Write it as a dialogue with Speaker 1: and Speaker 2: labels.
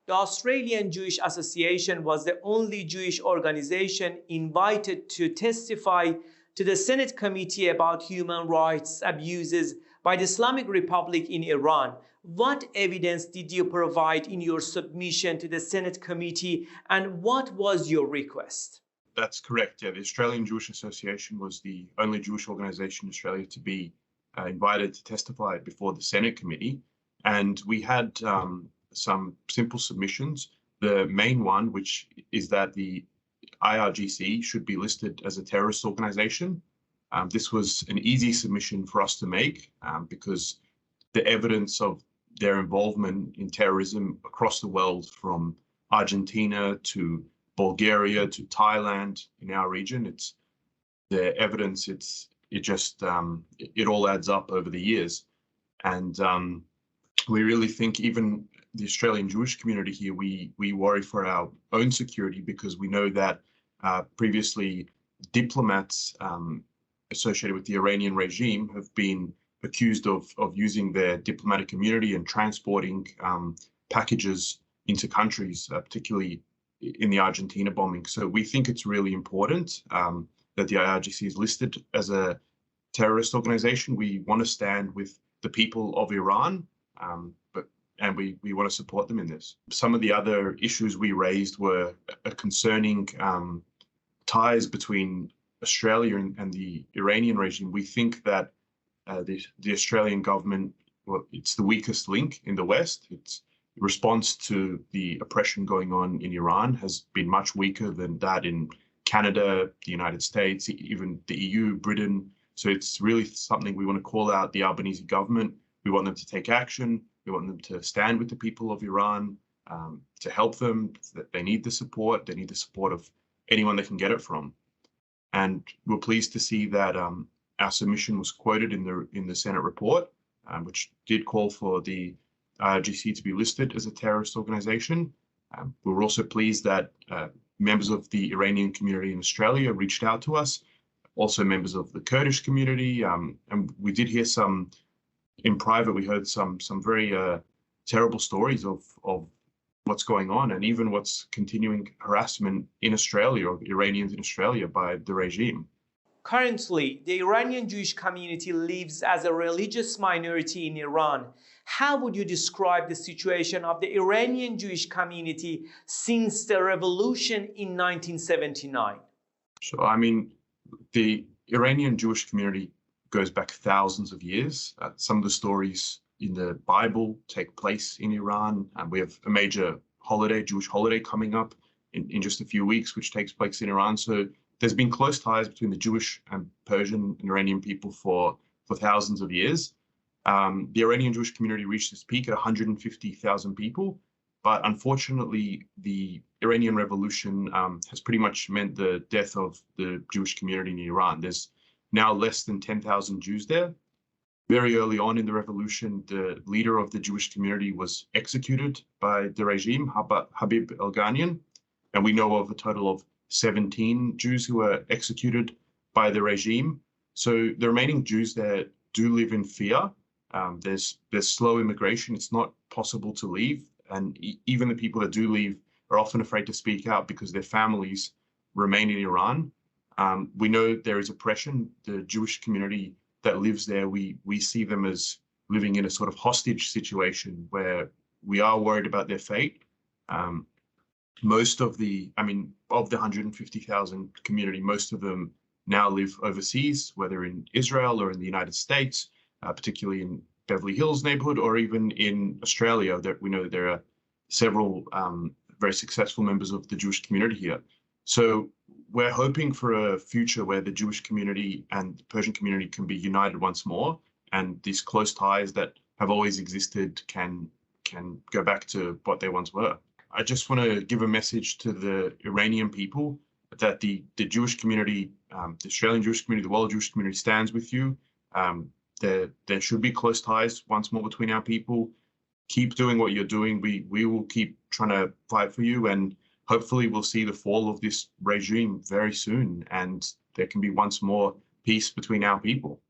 Speaker 1: The Australian Jewish Association was the only Jewish organization invited to testify to the Senate Committee about human rights abuses by the Islamic Republic in Iran. What evidence did you provide in your submission to the Senate Committee, and what was your request?
Speaker 2: That's correct. Yeah, the Australian Jewish Association was the only Jewish organization in Australia to be invited to testify before the Senate Committee. And we had some simple submissions. The main one, which is that the IRGC should be listed as a terrorist organization. This was an easy submission for us to make because the evidence of their involvement in terrorism across the world, from Argentina to Bulgaria to Thailand in our region, it's the evidence. It all adds up over the years, and we really think even the Australian Jewish community here, we worry for our own security, because we know that previously diplomats associated with the Iranian regime have been accused of using their diplomatic immunity and transporting packages into countries, particularly in the Argentina bombing. So we think it's really important that the IRGC is listed as a terrorist organization. We want to stand with the people of Iran, and we want to support them in this. Some of the other issues we raised were concerning ties between Australia and the Iranian regime. We think that the Australian government, well, it's the weakest link in the West. Its response to the oppression going on in Iran has been much weaker than that in Canada, the United States, even the EU, Britain. So it's really something we want to call out the Albanese government. We want them to take action. We want them to stand with the people of Iran, to help them. They need the support. They need the support of anyone they can get it from. And we're pleased to see that our submission was quoted in the Senate report, which did call for the IRGC to be listed as a terrorist organization. We were also pleased that members of the Iranian community in Australia reached out to us, also members of the Kurdish community, and we did hear some, in private, we heard some very terrible stories of what's going on, and even what's continuing harassment in Australia, of Iranians in Australia, by the regime.
Speaker 1: Currently, the Iranian Jewish community lives as a religious minority in Iran. How would you describe the situation of the Iranian Jewish community since the revolution in 1979?
Speaker 2: So, I mean, the Iranian Jewish community goes back thousands of years. Some of the stories in the Bible take place in Iran, and we have a major holiday, Jewish holiday, coming up in just a few weeks, which takes place in Iran. So there's been close ties between the Jewish and Persian and Iranian people for thousands of years. The Iranian Jewish community reached its peak at 150,000 people, but unfortunately, the Iranian Revolution has pretty much meant the death of the Jewish community in Iran. There's now less than 10,000 Jews there. Very early on in the revolution, the leader of the Jewish community was executed by the regime, Habib El-Ghanian, and we know of a total of 17 Jews who were executed by the regime. So the remaining Jews there do live in fear. There's slow immigration. It's not possible to leave. And even the people that do leave are often afraid to speak out because their families remain in Iran. We know there is oppression. The Jewish community that lives there, we see them as living in a sort of hostage situation where we are worried about their fate. Most of the 150,000 community, most of them now live overseas, whether in Israel or in the United States, particularly in Beverly Hills neighborhood, or even in Australia. That we know that there are several very successful members of the Jewish community here. So we're hoping for a future where the Jewish community and the Persian community can be united once more, and these close ties that have always existed can go back to what they once were. I just want to give a message to the Iranian people that the Jewish community, the Australian Jewish community, the world Jewish community stands with you. There should be close ties once more between our people. Keep doing what you're doing. We will keep trying to fight for you, and hopefully we'll see the fall of this regime very soon, and there can be once more peace between our people.